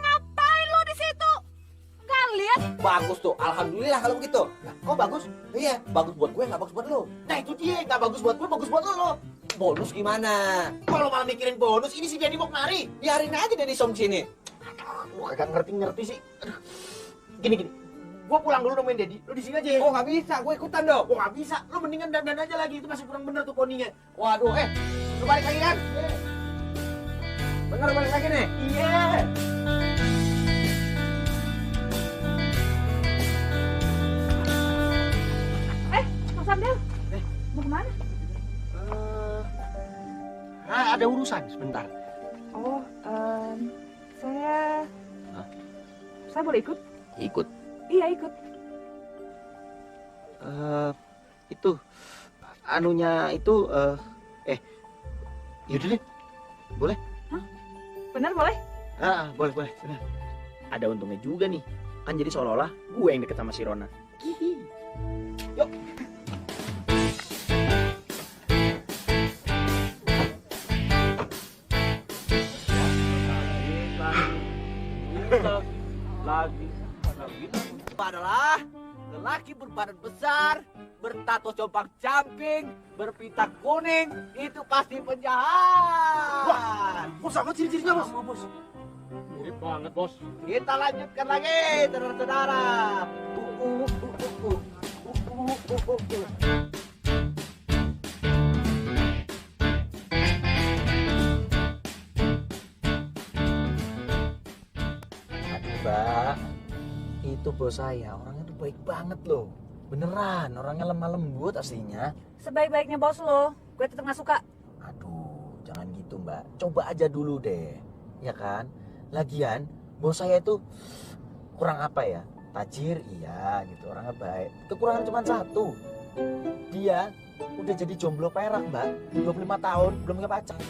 Ngapain lu di situ? Nggak lihat? Bagus tuh, alhamdulillah kalau begitu. Nah, kok bagus? Iya, bagus buat gue, nggak bagus buat lo. Nah itu dia, nggak bagus buat gue, bagus buat lo. Bonus gimana? Kalau malah mikirin bonus, ini si Denny mau kemari. Biarin aja Denny Som sini. Lu kagak ngerti sih. Aduh. Gini. Gua pulang dulu nemuin Dedi. Lu di sini aja. Oh nggak bisa, gue ikutan dong. Oh nggak bisa. Lu mendingan dandan aja lagi. Itu masih kurang bener tuh poninya. Waduh, lu balik lagi kan? Bener balik lagi nih? Iya. Mas Abdel, mau kemana? Ada urusan sebentar. Oh, saya boleh ikut? Ikut. Iya ikut. Itu anunya itu yaudah deh. Boleh? Bener boleh? Boleh. Benar. Ada untungnya juga nih. Kan jadi seolah-olah gue yang deket sama si Rona. Yuk. Lagi. Adalah lelaki berbadan besar, bertato compang camping, berpita kuning, itu pasti penjahat. Bos, apa ciri-cirinya, Bos? Bos. Mirip banget, Bos. Kita lanjutkan lagi, saudara-saudara. Aduh, Mbak. Itu bos saya, orangnya tuh baik banget loh. Beneran, orangnya lemah lembut aslinya. Sebaik-baiknya bos lo, gue tetap nggak suka. Aduh, jangan gitu Mbak. Coba aja dulu deh, ya kan? Lagian, bos saya itu kurang apa ya? Tajir, iya gitu, orangnya baik. Kekurangan cuma satu. Dia udah jadi jomblo perak Mbak. 25 tahun, belum punya pacar.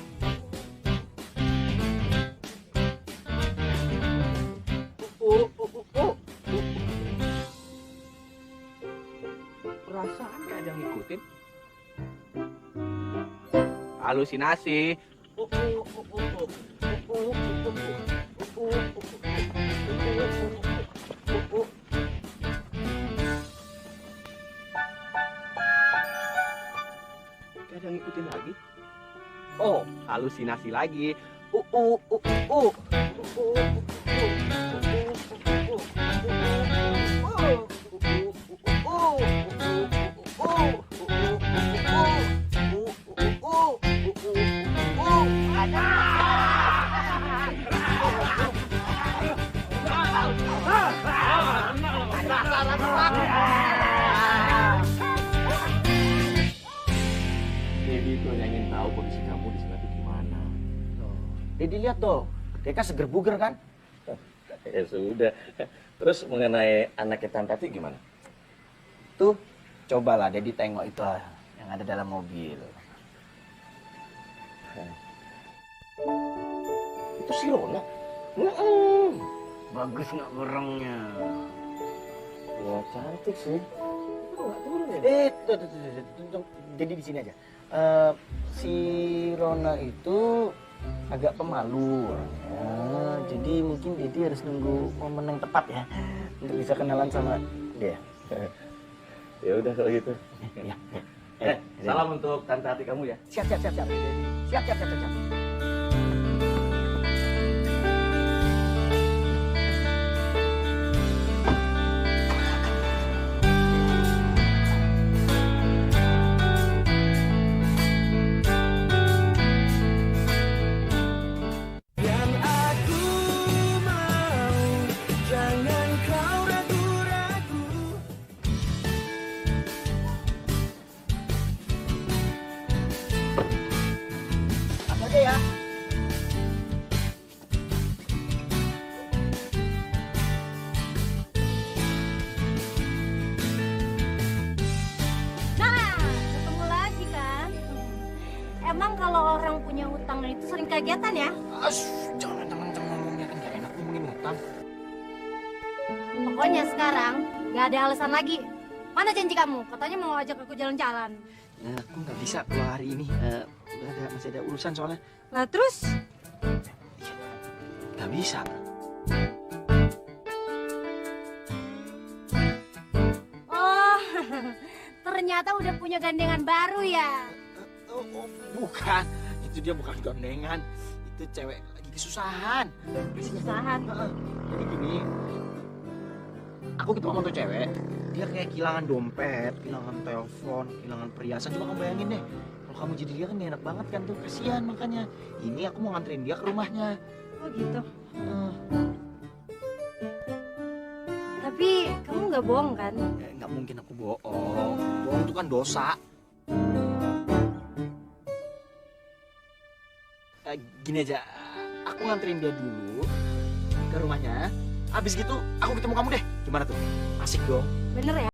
Perasaan kayak ada yang ngikutin. Halusinasi. Kayak ada yang ngikutin lagi. Oh, halusinasi lagi. Dedi itu hanya ingin tahu kondisi kamu di sana itu gimana. Dedi lihat tuh, dia kan seger buger kan? Ya sudah. Terus mengenai anaknya Tantati gimana? Tuh, cobalah Dedi tengok itu yang ada dalam mobil. Itu si Rona. Bagus nggak burungnya? Ya cantik sih. Tuh, Dedi di sini aja. Si Rona itu agak pemalu orangnya. Jadi mungkin Dedi harus nunggu momen yang tepat ya untuk bisa kenalan sama dia. Ya udah kalau gitu. Ya. Salam untuk Tantati kamu ya. Siap. Siap. Yang aku mau, jangan kau ragu-ragu. Apa aja ya? Nah, ketemu lagi kan? Emang kalau orang punya hutang itu sering kagetan ya? Jangan ngomongnya kan gak enak ngomongin hutang. Pokoknya sekarang nggak ada alasan lagi. Mana janji kamu? Katanya mau ajak aku jalan-jalan. Aku nggak bisa keluar hari ini. Masih ada urusan soalnya. Lah terus? Nggak bisa. Oh, ternyata udah punya gandengan baru ya? Bukan. Itu dia bukan gandengan. Itu cewek lagi kesusahan. Kesusahan? Jadi gini. Aku ketemu sama tuh cewek. Dia kayak kehilangan dompet, kehilangan telepon, kehilangan perhiasan. Coba kamu bayangin deh. Kalau kamu jadi dia kan gak enak banget kan tuh. Kasihan makanya. Ini aku mau nganterin dia ke rumahnya. Oh gitu. Tapi kamu nggak bohong kan? Nggak mungkin aku bohong. Bohong itu kan dosa. Gini aja, aku nganterin dia dulu ke rumahnya. Abis gitu, aku ketemu kamu deh. Gimana tuh? Asik dong. Bener ya?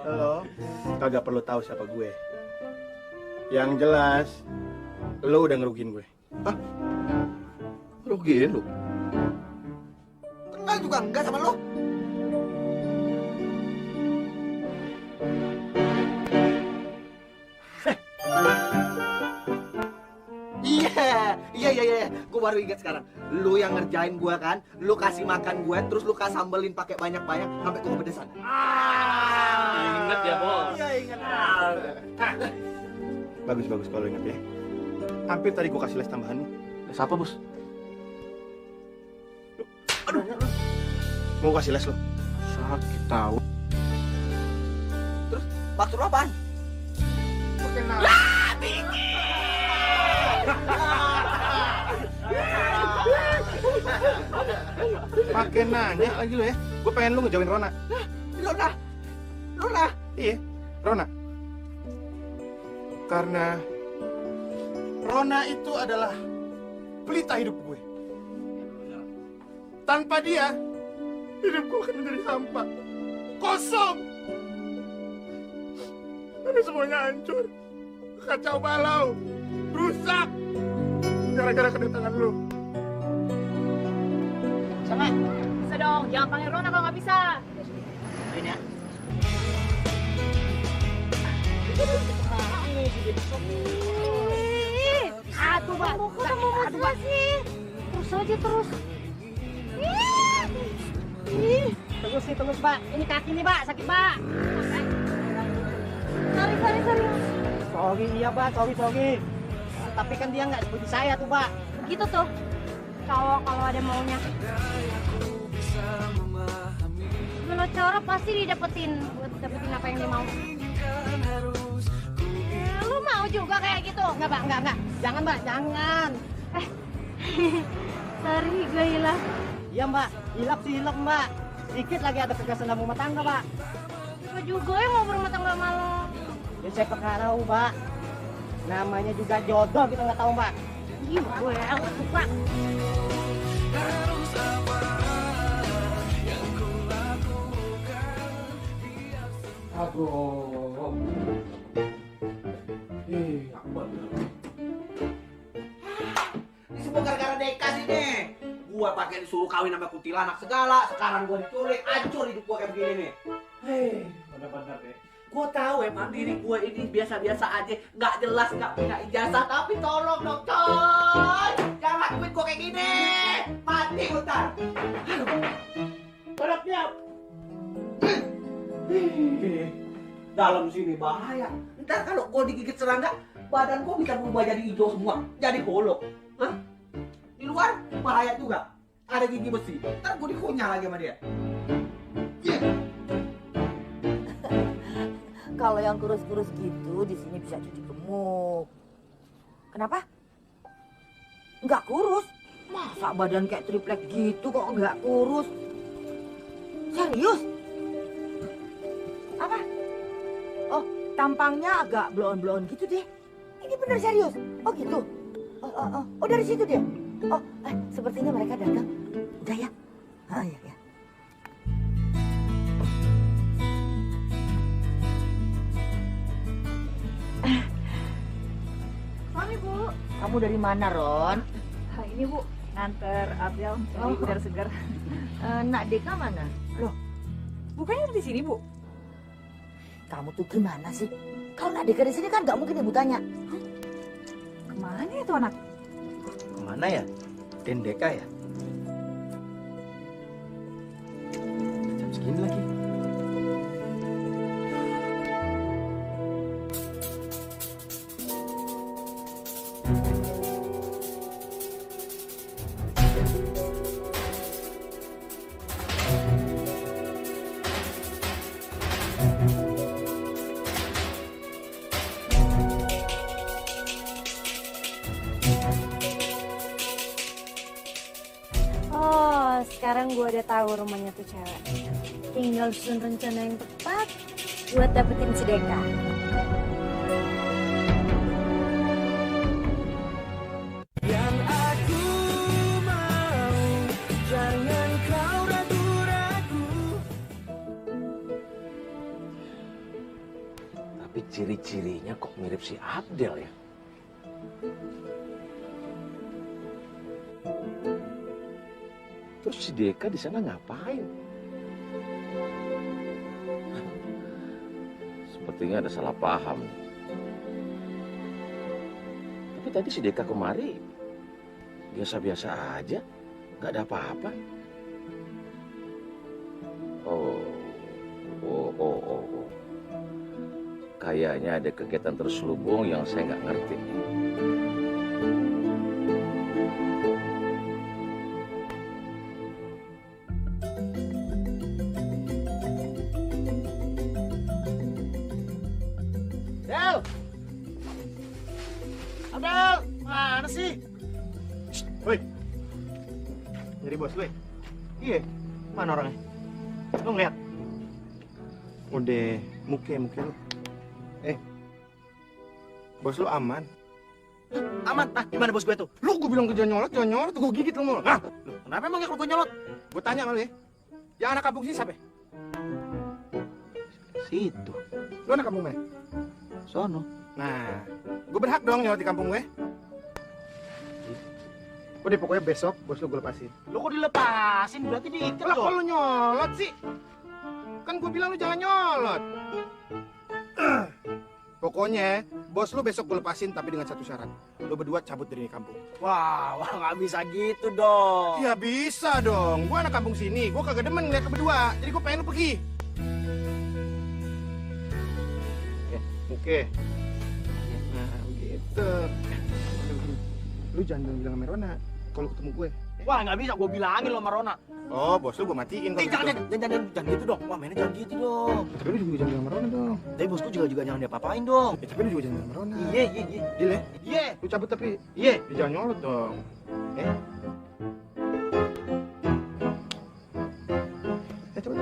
Halo, kagak perlu tahu siapa gue. Yang jelas, lo udah ngerugiin gue. Hah? Rugiin lo? Kenal juga enggak sama lo? Iya. Gue baru ingat sekarang. Lu yang ngerjain gue kan, lu kasih makan gue, terus lu kasih sambelin pakai banyak-banyak sampai gue kepedesan. Ingat ya, Bos. Iya, ingat. Bagus kalau inget ya. Hampir tadi gue kasih les tambahan lo. Les apa, Bos? Mau kasih les lo? Sakit tahu. Terus maksud lu apaan? Pakai nanya lagi lo ya. Gue pengen lo ngejauhin Rona. Rona? Iya, Rona. Karena Rona itu adalah pelita hidup gue. Tanpa dia, hidupku akan menjadi hampa. Kosong. Tapi semuanya hancur. Kacau balau. Rusak. Gara-gara kedatangan lu. Sama, bisa dong. Jangan panggil Rona kalau nggak bisa. Ini ya. Aduh, Mbak. Kamu mesra sih. Terus aja terus. Terus, Pak. Ini kaki nih, Pak. Sakit, Pak. Sorry. Sorry, iya, Pak. Sorry. Tapi kan dia nggak seperti saya tuh, Pak. Begitu tuh. Cowok kalau ada maunya. Kalau cowok pasti didapetin buat dapetin apa yang dia mau. Lu mau juga kayak gitu? Enggak, Pak. Enggak. Jangan, Mbak. Jangan. Sorry, gue hilang. Iya, Mbak. Hilap sih hilap, Mbak. Dikit lagi ada kegasan dalam rumah tangga, Pak. Gue juga yang mau berumah tangga sama lo. Ya saya tahu, Pak. Namanya juga jodoh, kita nggak tahu, Mbak. Ih, gue suka. Aduh. Ini semua gara-gara Deka sih nih. Gua pakai disuruh kawin sama kuntilanak segala, sekarang gua diculik, hancur hidup gua kayak begini nih. Hei, benar-benar deh. Gua tahu emang diri gua ini biasa-biasa aja, nggak jelas, nggak punya ijazah, tapi tolong dong, coy, Jangan duit gua kayak gini. Mati gua ntar. Beratnya. Dalam sini bahaya. Ntar kalau gua digigit serangga, badan gua bisa berubah jadi hijau semua, jadi golok. Hah? Di luar bahaya juga. Ada gigi besi. Ntar gua dikunyah lagi sama dia. Kalau yang kurus-kurus gitu di sini bisa cuci gemuk. Kenapa? Nggak kurus. Masa badan kayak triplek gitu kok nggak kurus? Serius? Apa? Oh, tampangnya agak blon-blon gitu deh. Ini bener serius? Oh gitu? Oh dari situ dia? Oh, sepertinya mereka datang. Udah ya? Ya. Mami, Bu. Kamu dari mana, Ron? Ini, Bu. Nganter Abel cari udara segar. Nak Deka mana? Loh, Bukannya di sini, Bu? kamu tuh gimana sih? Kalau Nak Deka di sini kan nggak mungkin ibu tanya. Kemana ya tuh anak? Kemana ya? Dendeka ya? Jam segini lagi. Oh, sekarang gue udah tahu rumahnya tuh cewek. Tinggal susun rencana yang tepat buat dapetin si Deka. Yang aku mau, jangan kau ragu-ragu. Tapi ciri-cirinya kok mirip si Abdel ya? Terus si Deka di sana ngapain? Sepertinya ada salah paham. Tapi tadi si Deka kemari biasa-biasa aja, nggak ada apa-apa. Oh. Kayaknya ada kegiatan terselubung yang saya nggak ngerti. Del! Abdel! Mana sih? Woi. Jadi bos lu ya? Iya. Mana orangnya? Lu ngeliat? Udah muke lu. Bos lu aman. Aman. Nah, gimana bos gue tuh? Lu gue bilang ke jangan nyolot, gue gigit lu mulu. Hah? Loh, kenapa emangnya kalau gue nyolot? Gue tanya sama lu ya. Yang anak kampung sini siapa? Situ. Lu anak kampung mana? Sono. Nah, gue berhak dong nyolot di kampung gue. Udah pokoknya besok bos lu gue lepasin. Lo kok dilepasin? Berarti diikat Lah kok dong. lu nyolot sih? Kan gue bilang lu jangan nyolot. Pokoknya bos lu besok gue lepasin tapi dengan satu syarat. Lu berdua cabut dari kampung. Wah, nggak bisa gitu dong. Ya bisa dong. Gue anak kampung sini. Gue kagak demen ngeliat lu berdua. Jadi gue pengen lu pergi. Oke. Nah, begitu. Lu jangan bilang sama Rona kalau ketemu gue. Wah, nggak bisa. Gue bilangin lo sama Rona. Oh, bos lu gue matiin kalau Jangan, gitu. jangan gitu dong. Wah, mainnya jangan gitu dong. Tapi lu juga jangan bilang sama Rona dong. Tapi bosku juga jangan diapa-apain dong. Tapi lu juga jangan bilang sama Rona. Iya. Deal ya? Iya. Lu cabut tapi Iya. dia jangan nyolot dong. Cabut.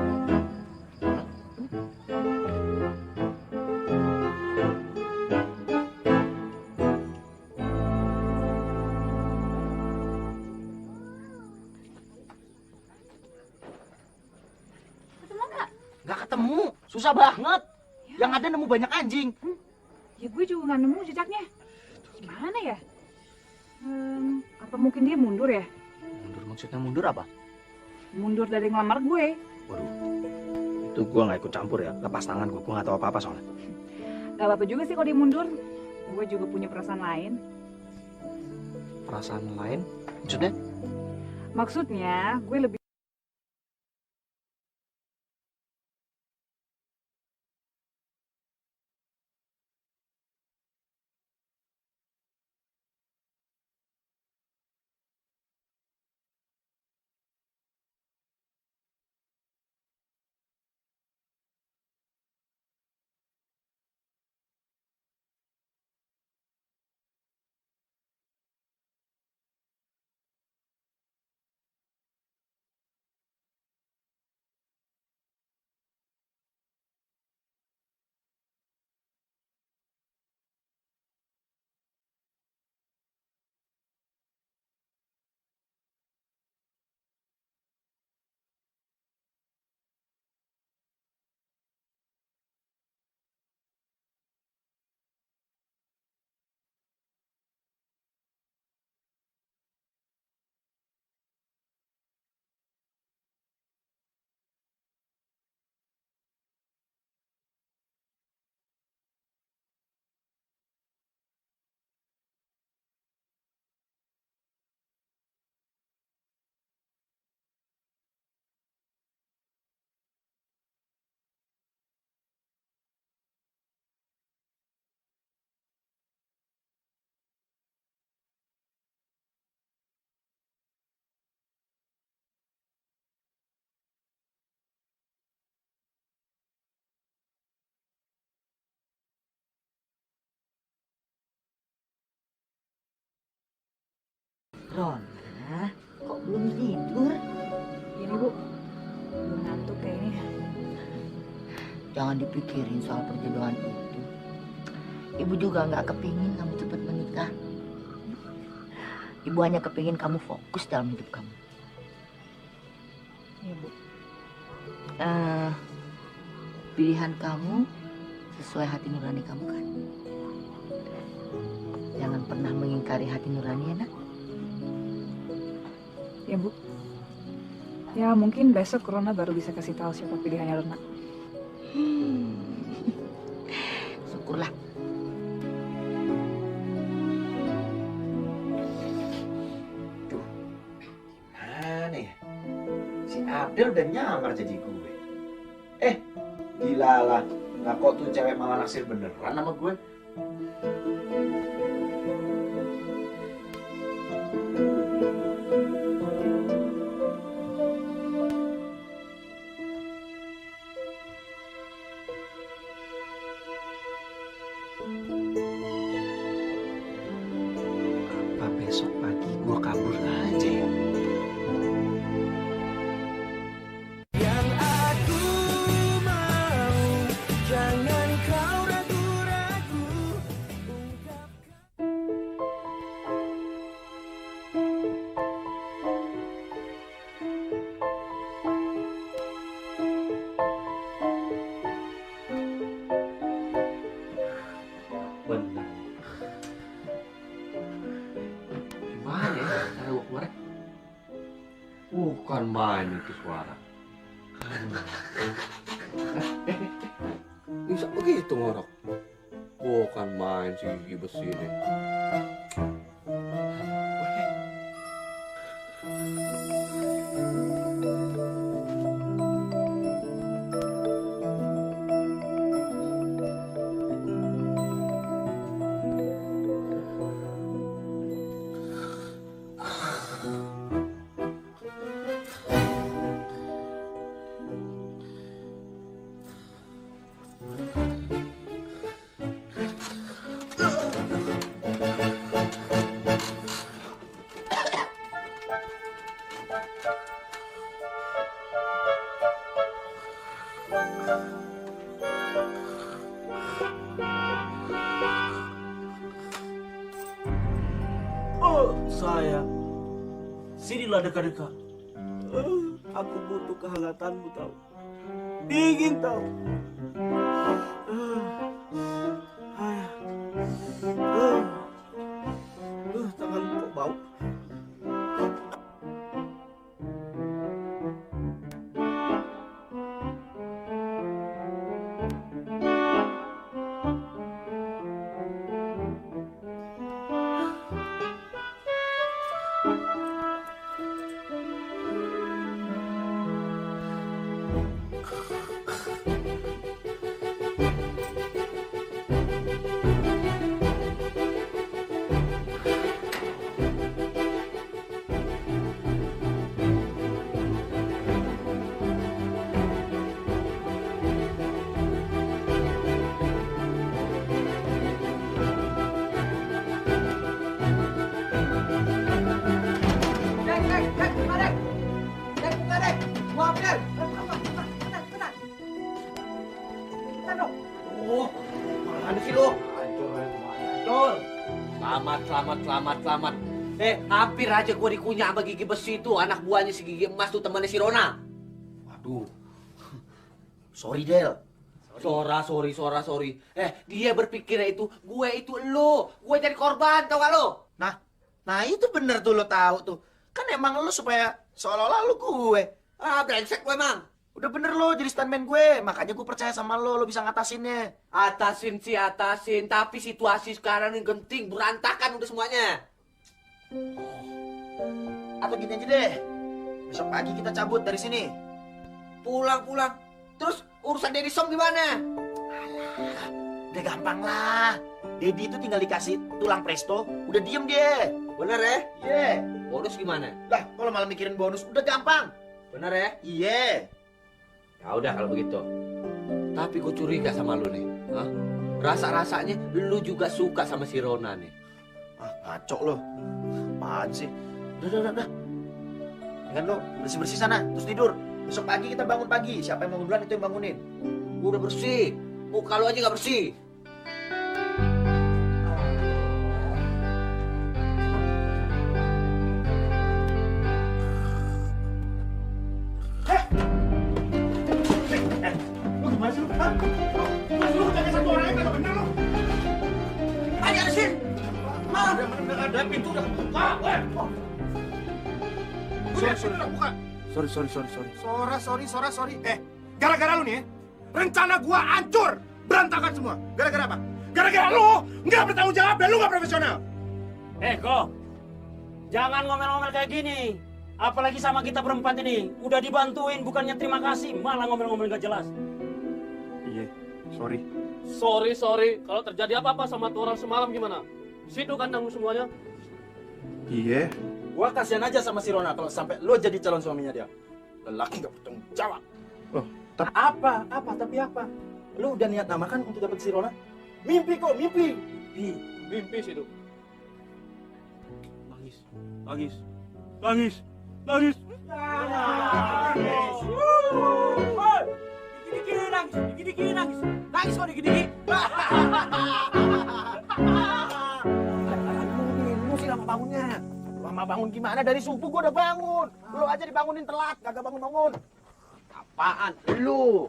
Ketemu nggak? Nggak ketemu. Susah banget. Yang ada nemu banyak anjing. Ya gue juga nggak nemu jejaknya. Gimana ya? Apa mungkin dia mundur ya? Mundur maksudnya mundur apa? Mundur dari ngelamar gue. Waduh. Itu gue nggak ikut campur ya. Lepas tangan gue nggak tahu apa-apa soalnya. Gak apa-apa juga sih kalau dia mundur. Gue juga punya perasaan lain. Perasaan lain? Maksudnya? Maksudnya gue lebih Rona, kok belum tidur? ini bu. Belum ngantuk kayaknya. Jangan dipikirin soal perjodohan itu. Ibu juga nggak kepingin kamu cepat menikah. Ibu hanya kepingin kamu fokus dalam hidup kamu. Iya bu. Pilihan kamu sesuai hati nurani kamu kan? Jangan pernah mengingkari hati nurani ya nak. Ya bu. Ya mungkin besok Rona baru bisa kasih tahu siapa pilihannya Rona. Syukurlah. Mana ya? Si Abdel udah nyamar jadi gue. Gila lah. Nah kok tuh cewek malah naksir beneran sama gue? Apa besok pagi gue kabur aja ya? Yang aku mau, jangan kau ragu-ragu. Bukan main itu suara. Bisa begitu ngorok. Bukan main si gigi besi ini. Sayang, sinilah dekat-dekat. Aku butuh kehangatanmu tahu. Dingin tahu. Tanganku kok bau. Selamat. Hampir aja gua dikunyah sama gigi besi itu, anak buahnya si gigi emas tuh, temannya si Rona. Waduh. Sorry, Del. Sorry. Dia berpikirnya itu, gue itu lo. Gue jadi korban, tau gak lo? Nah itu bener tuh lo tahu tuh. Kan emang lo supaya seolah-olah lo gue. Brengsek gue emang. Udah bener lo jadi stuntman gue. Makanya gue percaya sama lo bisa ngatasinnya. Atasin. Tapi situasi sekarang ini genting, berantakan udah semuanya. Atau gini aja deh. Besok pagi kita cabut dari sini. Pulang. Terus urusan Dedi Som gimana? Udah gampang lah. Dedi itu tinggal dikasih tulang presto, udah diem dia. Bener ya? Iya. Bonus gimana? Lah, kalau malah mikirin bonus udah gampang. Bener ya? Iya. Ya udah kalau begitu. Tapi gue curiga sama lu nih. Hah? Rasa-rasanya lu juga suka sama si Rona nih. Ngaco lo. Apaan sih? Udah. Dengan lo bersih-bersih sana, terus tidur. Besok pagi kita bangun pagi. Siapa yang bangun duluan itu yang bangunin. Gue udah bersih. Muka lu aja gak bersih. Lu gimana sih lu? Lu jaga satu orang aja gak bener lu. Ayo ada sih. Ada pintu udah kebuka. Sorry. Gara-gara lu nih, rencana gua hancur, berantakan semua. Gara-gara apa? Gara-gara lu nggak bertanggung jawab dan lu nggak profesional. Kok, jangan ngomel-ngomel kayak gini. Apalagi sama kita berempat ini. Udah dibantuin, bukannya terima kasih, malah ngomel-ngomel gak jelas. Iya, sorry. Sorry. Kalau terjadi apa-apa sama tuh orang semalam gimana? Situ kan tanggung semuanya. Iya. Gua kasihan aja sama si Rona kalau sampai lo jadi calon suaminya dia. Lelaki nggak bertanggung jawab. Oh, tapi apa? Lo udah niat nama kan untuk dapat si Rona? Mimpi. Mimpi situ. Nangis. Dikit-dikit nangis. Nangis kok dikit-dikit. Lu sih lama bangunnya. Lama bangun gimana? Dari subuh gua udah bangun. Lu aja dibangunin telat, kagak bangun-bangun. Apaan? Lu.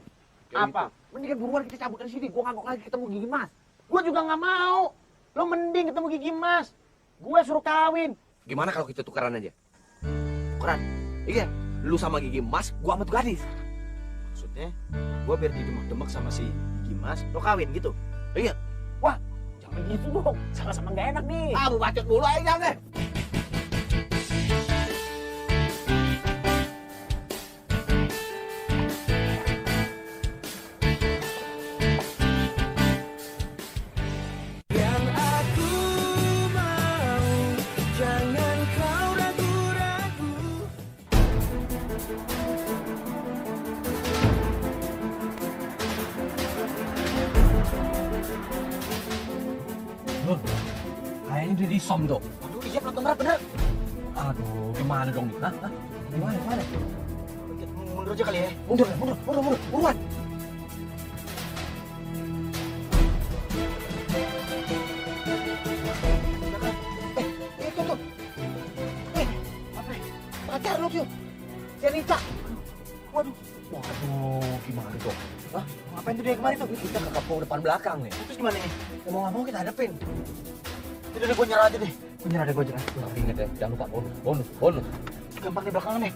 Apa? Mendingan buruan kita cabut dari sini. Gua nggak lagi ketemu Gigi Mas. Gua juga nggak mau. Lo mending ketemu Gigi Mas. Gue suruh kawin. Gimana kalau kita tukeran aja? Tukeran? Iya. Lu sama Gigi Mas, gua sama tuh gadis. Maksudnya, gua biar didemek-demek sama si Gigi Mas, lo kawin gitu? Iya. Wah, jangan gitu dong. Sama-sama nggak enak nih. Ah, lu bacot mulu aja jangan deh. Yang aku mau, jangan kau ragu-ragu. Kayaknya dia di som tuh. Aduh, iya penonton rap bener. Aduh, gimana dong nih? Hah? Gimana? Mundur aja kali ya. Mundur, buruan. Itu tuh. Apa? Pacar lu tuh. Si Anita. Waduh, Gimana dong? Hah? Ngapain tuh dia kemarin tuh? Kita ke kapal depan belakang nih. Terus gimana nih? Ya, mau nggak mau kita hadapin. Udah deh, gue nyerah aja deh. Gue nyerah. Tapi inget ya, jangan lupa bonus. Gampang di belakangan nih.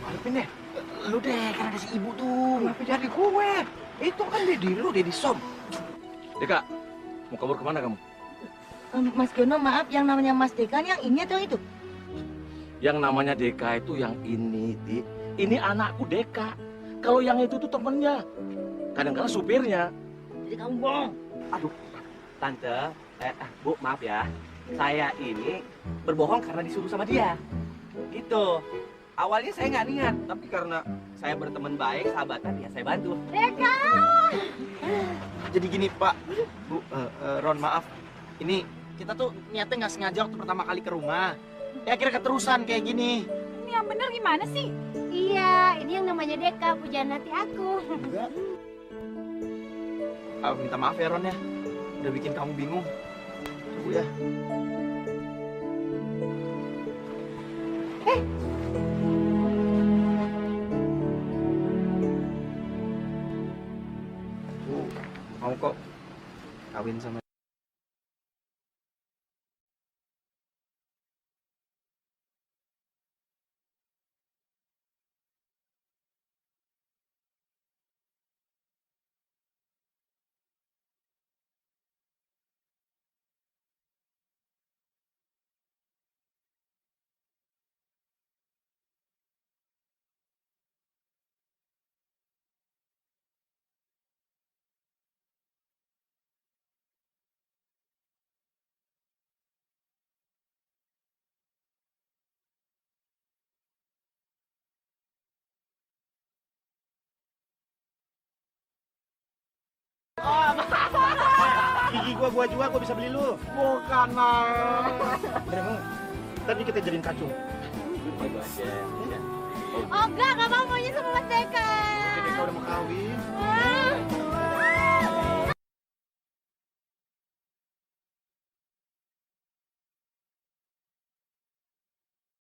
Alipin deh. Lu deh, kan ada si ibu tuh. Tapi jadi gue. Itu kan Dedi lu, Dedi Som. Deka, mau kabur kemana kamu? Mas Giono, maaf, yang namanya Mas Deka yang ini atau itu? Yang namanya Deka itu yang ini, Di. Ini anakku Deka. Kalau yang itu tuh temennya. Kadang-kadang supirnya. Jadi kamu bohong. Aduh, Tante, Bu, maaf ya. Saya ini berbohong karena disuruh sama dia. Gitu. Awalnya saya nggak niat, tapi karena saya berteman baik, sahabatan, ya saya bantu. Deka! Jadi gini, Pak. Bu, Ron, maaf. Ini kita tuh niatnya nggak sengaja waktu pertama kali ke rumah. Ya akhirnya keterusan kayak gini. Ini yang bener gimana sih? Iya, ini yang namanya Deka, pujaan hati aku. Minta maaf ya, Ron ya. Udah bikin kamu bingung. Bu ya. Bu, mau kok kawin sama Gigi gua jual, gua bisa beli lu. Bukan, Mas. Bener mau? Tadi kita jadiin kacung. Oh enggak mau maunya sama Mas Deka. Kita udah mau kawin. Ah.